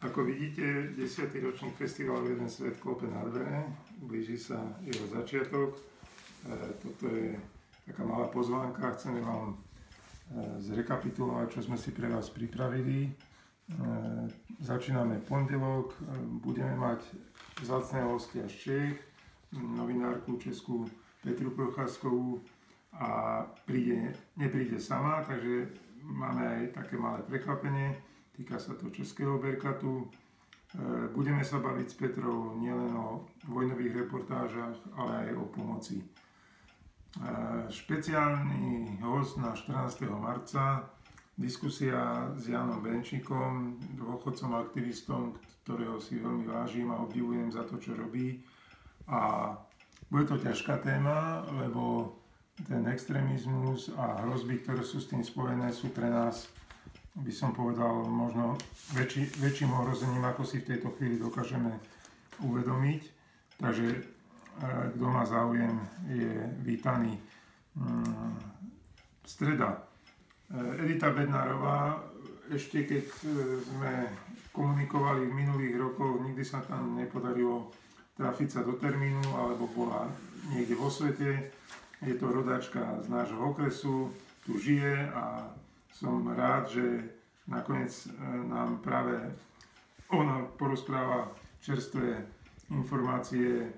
Ako vidíte, 10. ročník festivalu Jeden svet klope na dvere, blíži sa jeho začiatok. Toto je taká malá pozvánka, chceme vám zrekapitulovať, čo sme si pre vás pripravili. Začíname pondelok, budeme mať vzácneho hostia z Čech, novinárku českú Petru Procházkovú a nepríde sama, takže máme aj také malé prekvapenie. Týka sa to českého Berkatu. Budeme sa baviť s Petrou nielen o vojnových reportážach, ale aj o pomoci. Špeciálny host na 14. marca, diskusia s Jánom Benčíkom, dôchodcom aktivistom, ktorého si veľmi vážim a obdivujem za to, čo robí. A bude to ťažká téma, lebo ten extrémizmus a hrozby, ktoré sú s tým spojené, sú pre nás, by som povedal, možno väčším ohrozením, ako si v tejto chvíli dokážeme uvedomiť. Takže kto má záujem, je vítaný. Streda. Edita Bednárová, ešte keď sme komunikovali v minulých rokoch, nikdy sa tam nepodarilo trafiť sa do termínu, alebo bola niekde vo svete. Je to rodáčka z nášho okresu, tu žije a som rád, že nakoniec nám práve ona porozpráva čerstvé informácie.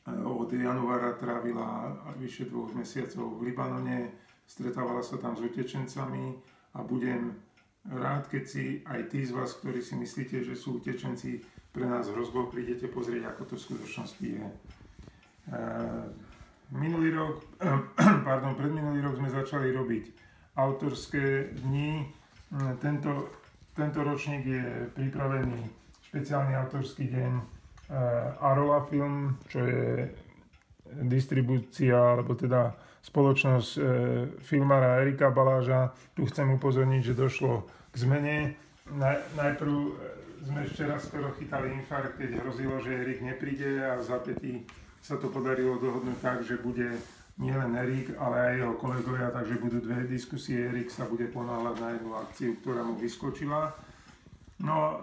Od januára trávila vyše 2 mesiacov v Libanone, stretávala sa tam s utečencami a budem rád, keď si aj tí z vás, ktorí si myslíte, že sú utečenci pre nás hrozbou, prídete pozrieť, ako to v skutočnosti je. Predminulý rok sme začali robiť autorské dni. Tento ročník je pripravený špeciálny autorský deň Arola Film, čo je distribúcia, alebo teda spoločnosť filmára Erika Baláža. Tu chcem upozorniť, že došlo k zmene. Najprv sme včera skoro chytali infarkt, keď hrozilo, že Erik nepríde, a v zápätí sa to podarilo dohodnúť tak, že bude nielen Erik, ale aj jeho kolegovia, takže budú 2 diskusie. Erik sa bude ponáhľať na jednu akciu, ktorá mu vyskočila. No,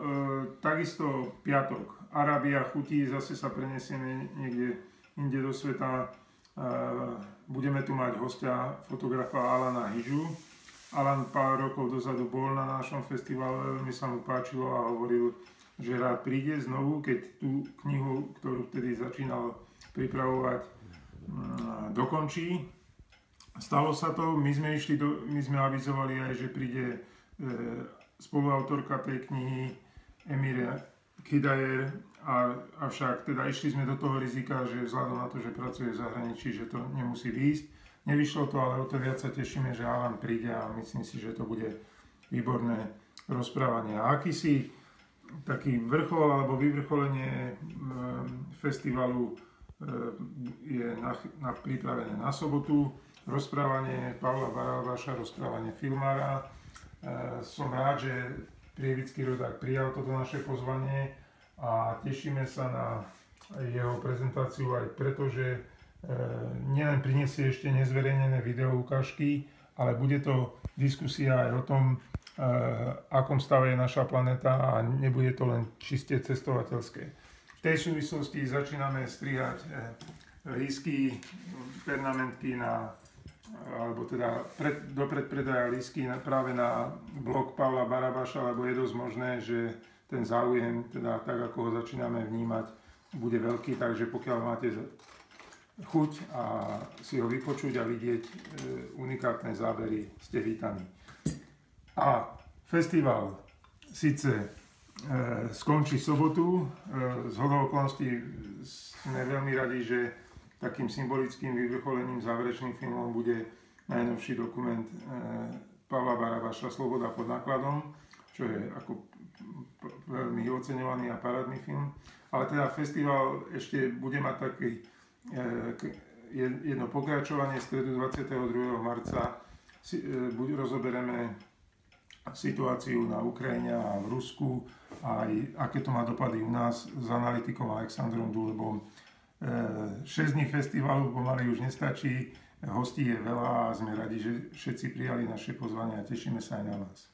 takisto piatok. Arábia chutí, zase sa prenesieme niekde inde do sveta. Budeme tu mať hostia, fotografa Alana Hyžu. Alan pár rokov dozadu bol na našom festivale, veľmi sa mu páčilo a hovoril, že rád príde znovu, keď tú knihu, ktorú vtedy začínal pripravovať, dokončí. Stalo sa to, my sme avizovali aj, že príde spoluautorka tej knihy Emíra Kidajer, avšak teda išli sme do toho rizika, že vzhľadom na to, že pracuje v zahraničí, že to nemusí výjsť. Nevyšlo to, ale o to viac sa tešíme, že Alan príde a myslím si, že to bude výborné rozprávanie. A akýsi taký vrchol alebo vyvrcholenie festivalu je pripravené na sobotu. Rozprávanie Pavla Barabáša, rozprávanie filmára. Som rád, že prievický rodák prijal toto naše pozvanie a tešíme sa na jeho prezentáciu aj preto, že nielen prinesie ešte nezverejnené video ukážky, ale bude to diskusia aj o tom, akom stave je naša planéta, a nebude to len čiste cestovateľské. V tej súvislosti začíname strihať lístky, pernamentky alebo teda do predpredaja lístky práve na blog Pavla Barabáša, lebo je dosť možné, že ten záujem, teda tak ako ho začíname vnímať, bude veľký, takže pokiaľ máte chuť a si ho vypočuť a vidieť unikátne zábery, ste vítaní. A festival síce skončí sobotu, zhodou okolností sme veľmi radi, že takým symbolickým vyvrcholením, záverečným filmom bude najnovší dokument Pavla Barabáša Sloboda pod nákladom, čo je ako veľmi oceňovaný a parádny film. Ale teda festival ešte bude mať taký jedno pokračovanie. Stredu 22. marca rozoberieme situáciu na Ukrajine a v Rusku, aj aké to má dopady u nás, s analytikom Alexandrom Dulebom. 6 dní festivalu pomaly už nestačí, hostí je veľa a sme radi, že všetci prijali naše pozvanie a tešíme sa aj na vás.